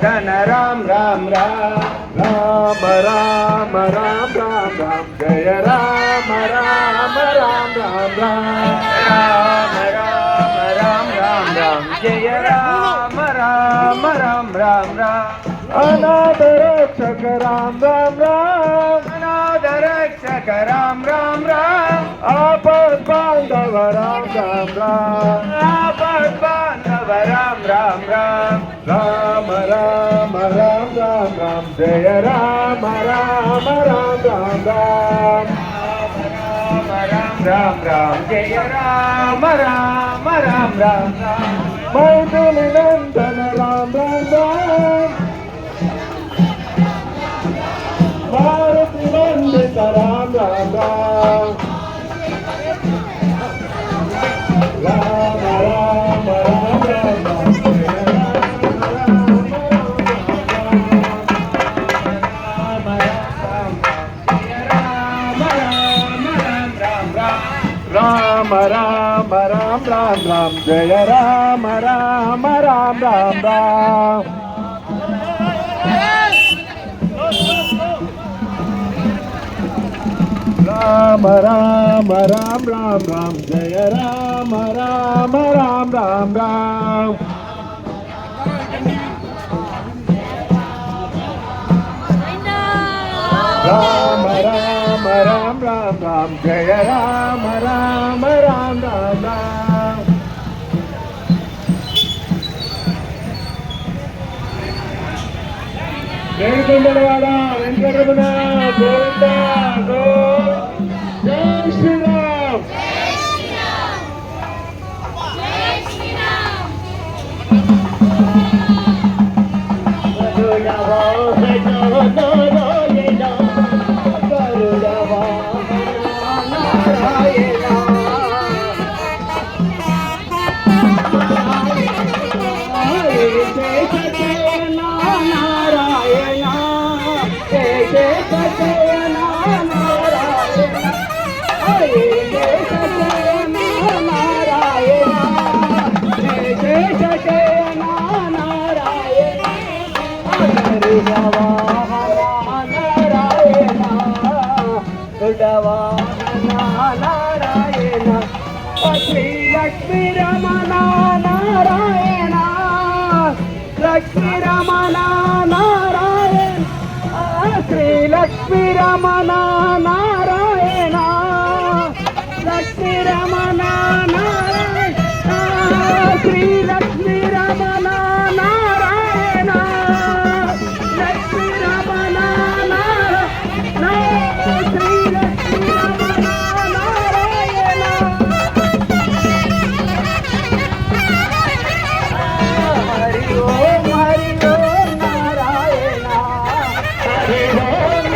धन राम राम राम राम राम राम राम राम जय राम राम राम राम राम राम राम राम राम राम जय राम राम राम राम राम अनाथ रक्षक राम राम राम अनाथ रक्षक राम राम राम आपद बांधव राम राम राम आपद बांधव राम राम राम राम राम राम राम राम जय राम राम राम राम राम राम राम राम जय राम राम राम राम राम मैथिली नंदन राम राम राम भारती वंदित राम राम राम राम राम राम राम राम जय राम राम राम राम राम जय राम राम राम राम राम राम राम राम राम राम जय राम राम राम राम राम राम राम राम राम राम जय राम राम राम राम राम वेंकटरमण वेंकटरमण गोविंद गोविंद जय श्री राम श्री लक्ष्मी रमण नारायण लक्ष्मी रमण नारायण श्री लक्ष्मी रमण नारायण लक्ष्मी रमण नारायण श्री लक्ष्मी रमण नारायण लक्ष्मी रमण नारायण श्री लक्ष्मी रमण नारायण हरि ओम नारायण हरि ओम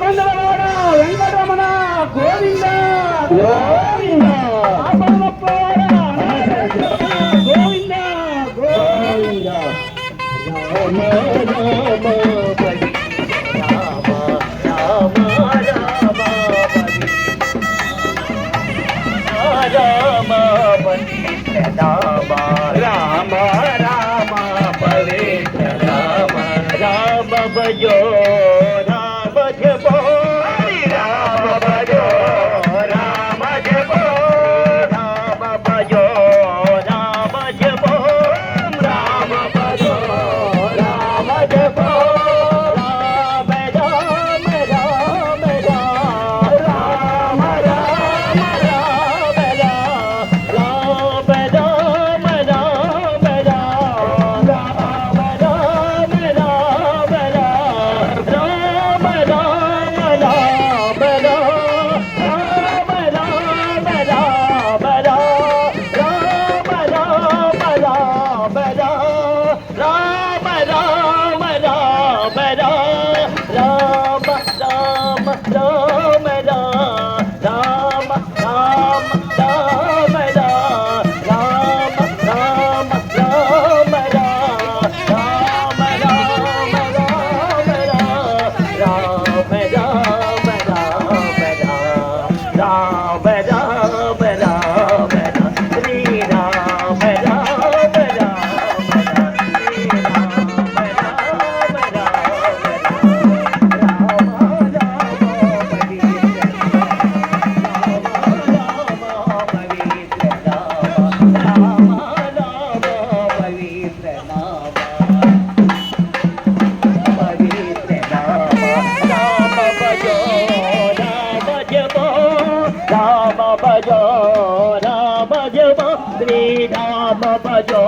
పురంధరవాడ వెంకటరమణ గోవింద గోవింద ఆపన్నప్పవాడ గోవింద గోవింద రామ రామ పది రామ రామ రామ పది రామ పవిత్ర రామ రామ రామ పవిత్ర రామ రామ భజో రామ జపో రామ భజో రామ జపో రామ భజో రామ జపో రామ భజో రామ జపో రామ రామ రామ రామ రామ రామ రామ రామ రామ భజో రామ జపో శ్రీరామ భజో